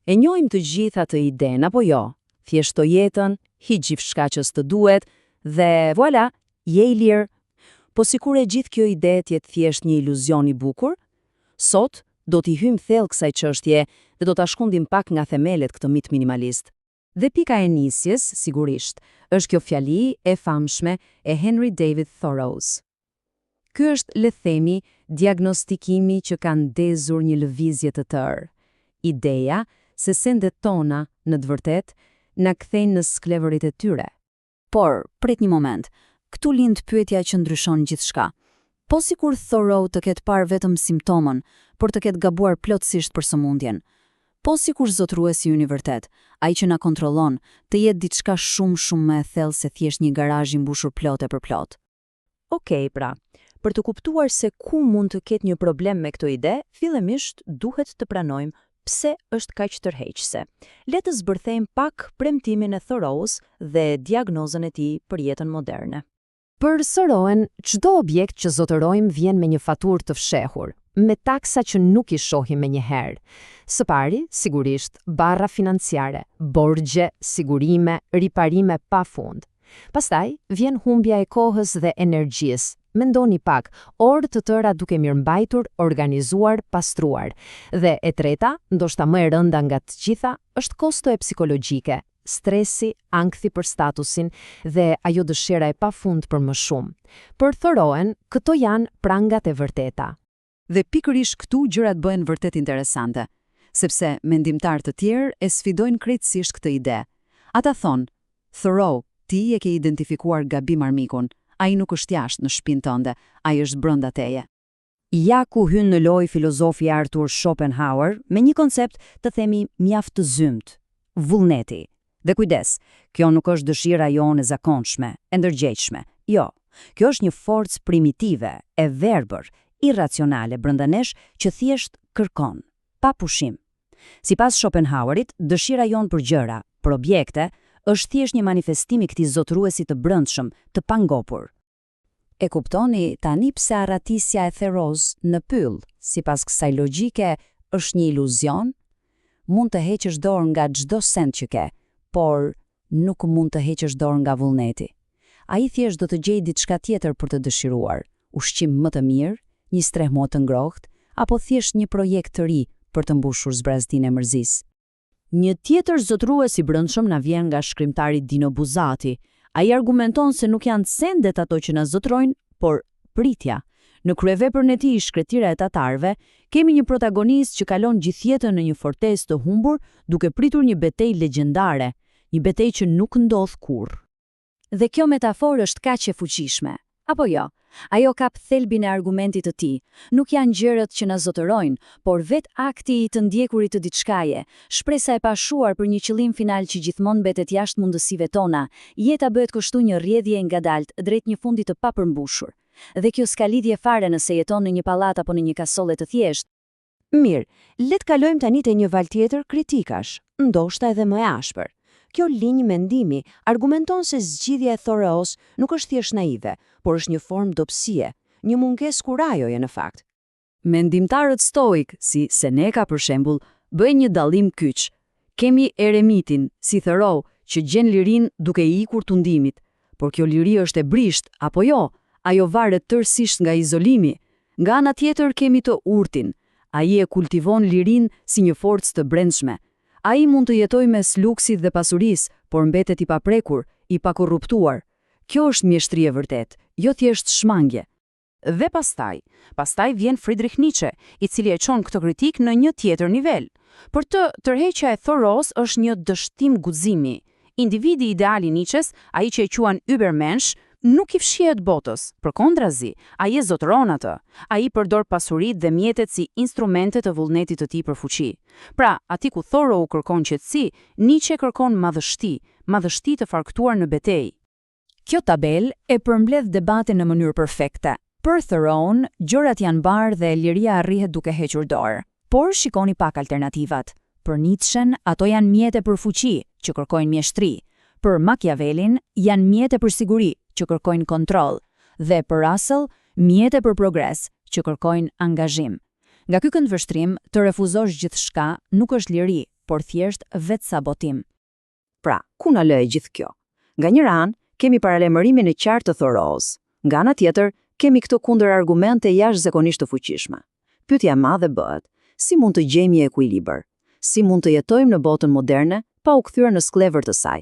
E njohim të gjitha të iden, apo jo? Thjeshto jetën, hi gjithçka që s'të duhet, dhe voilà, je i lirë. Po sikur e gjithë kjo ide t'jetë thjesht një iluzion i bukur, sot do t'i hym thellë kësaj çështje dhe do ta shkundim pak nga themelet këtë mit minimalist. Dhe pika e nisjes, sigurisht, është kjo fjali e famshme e Henry David Thoreaus. Ky është, le të themi, diagnostikimi që ka ndezur një lëvizje të tërë. Ideja se sendet tona, në të vërtetë, na kthejnë në sklevërit e tyre. Por, prit një moment, këtu lind pyetja që ndryshon gjithçka. Po sikur Thoreau të ketë parë vetëm simptomën, por të ketë gabuar plotësisht për sëmundjen. Po sikur zotruesi i vërtet, ai që na kontrollon, të jetë diçka shumë më e thellë se thjesht një garazh i mbushur plot e për plot. Okej, pra, për të kuptuar se ku mund të ketë një problem me këtë ide, fillimisht duhet të pranojmë pse është kaq tërheqëse. Le të zbërthejmë pak premtimin e Thoreaus dhe diagnozën e tij për jetën moderne. Për Thoreau, çdo objekt që zotërojmë vjen me një faturë të fshehur, me taksa që nuk i shohim menjëherë. Së pari, sigurisht, barra financiare, borxhe, sigurime, riparime pafund. Pastaj vjen humbja e kohës dhe energjisë. Mendoni pak, orë të tëra duke mirëmbajtur, organizuar, pastruar. Dhe e treta, ndoshta më e rënda nga të gjitha, është kosto e psikologjike, stresi, ankthi për statusin dhe ajo dëshira e pafund për më shumë. Për Thoreau, këto janë prangat e vërteta. Dhe pikërisht këtu gjërat bëhen vërtet interesante, sepse mendimtar të tjerë e sfidojnë krejtësisht këtë ide. Ata thonë, Thoreau, ti e ke identifikuar gabim armikun. Ai nuk është jashtë në shtëpinë tënde, ai është brenda teje. Ja ku hyn në lojë filozofi Arthur Schopenhauer me një koncept të themi mjaft të zymt, vullneti. Dhe kujdes, kjo nuk është dëshira jonë e zakonshme, e ndërgjegjshme. Jo, kjo është një forcë primitive, e verbër, irracionale brenda nesh që thjesht kërkon, pa pushim. Sipas Schopenhauerit, dëshira jonë për gjëra, për objekte, është thjesht një manifestim i këtij zotëruesi të brendshëm, të pangopur. E kuptoni tani pse arratisja e Thoreaus në pyll, sipas kësaj logjike, është një iluzion? Mund të heqësh dorë nga çdo send që ke, por nuk mund të heqësh dorë nga vullneti. Ai thjesht do të gjejë diçka tjetër për të dëshiruar, ushqim më të mirë, një strehmo të ngrohtë, apo thjesht një projekt të ri për të mbushur zbrazdin e mërzisë. Një tjetër zotërues i brendshëm na vjen nga shkrimtari Dino Buzzati. Ai argumenton se nuk janë sendet ato që na zotrojnë, por pritja. Në kryeveprin e tij Shkretira e tatarëve, kemi një protagonist që kalon gjithë jetën në një fortesë të humbur, duke pritur një betejë legjendare, një betejë që nuk ndodh kurrë. Dhe kjo metaforë është kaq e fuqishme, apo jo? Ajo kap thelbin e argumentit të tij. Nuk janë gjërat që na zotërojnë, por vetë akti i të ndjekurit të diçkaje, shpresa e pashuar për një qëllim final që gjithmonë mbetet jashtë mundësive tona. Jeta bëhet kështu një rrjedhje ngadalt drejt një fundi të papërmbushur. Dhe kjo s'ka lidhje fare nëse jeton në një pallat apo në një kasole të thjeshtë. Mirë, le të kalojmë tani te një valë tjetër kritikash, ndoshta edhe më e ashpër. Kjo linjë mendimi argumenton se zgjidhja e Thoreaus nuk është thjesht naive, por është një formë dobësie, një mungesë kurajoje në fakt. Mendimtarët stoik, si Seneca për shembull, bëjnë një dallim kyç. Kemi eremitin, si Thoreau, që gjen lirinë duke i ikur tundimit, por kjo liri është e brisht apo jo? Ajo varet tërësisht nga izolimi. Nga ana tjetër kemi të urtin. Ai e kultivon lirinë si një forcë të brendshme. Ai mund të jetojë mes luksit dhe pasurisë, por mbetet i paprekur, i pakorruptuar. Kjo është mjeshtri e vërtet, jo thjesht shmangje. Dhe pastaj vjen Friedrich Nietzsche, i cili e çon këtë kritik në një tjetër nivel. Për të, tërheqja e Thoreaus është një dështim guximi. Individi ideal i Nietzsches, ai që e quan Übermensch, nuk i fshihet botës, përkundrazi, ai e zotëron atë. Ai përdor pasuritë dhe mjetet si instrumente të vullnetit të tij për fuqi. Pra, aty ku Thoreau kërkon qetësi, Nietzsche kërkon madhështi të farktuar në betejë. Kjo tabel e përmbledh debatin në mënyrë perfekte. Për Thoreau, gjërat janë barë dhe liria arrihet duke hequr dorë. Por shikoni pak alternativat. Për Nietzschen, ato janë mjete për fuqi, që kërkojnë mjeshtri. Për Machiavellin, janë mjete për siguri, që kërkojnë kontroll. Dhe për Russell, mjete për progres, që kërkojnë angazhim. Nga ky këndvështrim, të refuzosh gjithçka nuk është liri, por thjesht vetë sabotim. Pra, ku na lë e gjithë kjo? Nga një anë, kemi paralemërimin e qartë të Thoreaus. Nga ana tjetër, kemi këto kundër argumente jashtëzakonisht të fuqishme. Pyetja e madhe bëhet, si mund të gjejmë një ekuilibër? Si mund të jetojmë në botën moderne pa u kthyer në sklevër të saj?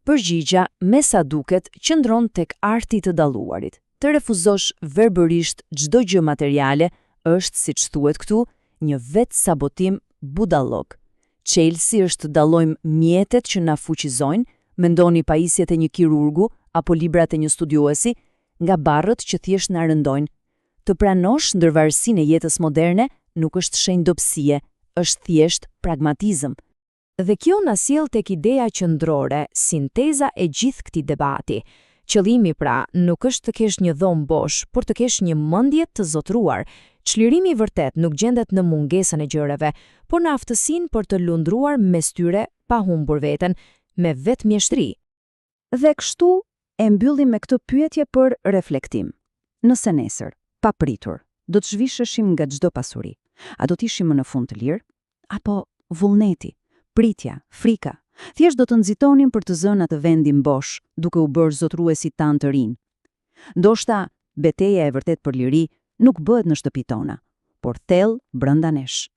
Përgjigja, me sa duket, qëndron tek arti të dalluarit. Të refuzosh verbërisht çdo gjë materiale është, siç thuhet këtu, një vetë sabotim budallok. Çelësi është të dallojmë mjetet që na fuqizojnë, mendoni pajisjet e një kirurgu apo librat e një studiuesi, nga barrët që thjesht na rëndojnë. Të pranosh ndërvarësinë e jetës moderne nuk është shenjë dobësie, është thjesht pragmatizëm. Dhe kjo na sjell tek ideja qendrore, sinteza e gjithë këtij debati. Qëllimi pra nuk është të kesh një dhomë bosh, por të kesh një mendje të zotëruar. Çlirimi i vërtet nuk gjendet në mungesën e gjërave, por në aftësinë për të lundruar mes tyre pa humbur veten, me vetë mjeshtri. Dhe kështu e mbyllim me këtë pyetje për reflektim. Nëse nesër, papritur, do të zhvisheshim nga çdo pasuri, a do të ishim më në fund të lirë? Apo vullneti, pritja, frika, thjesht do të nxitonin për të zënë atë vendin bosh, duke u bërë zotëruesi tan të rinj. Ndoshta, betejë e vërtet për liri nuk bëhet në shtëpitë tona, por thellë brenda nesh.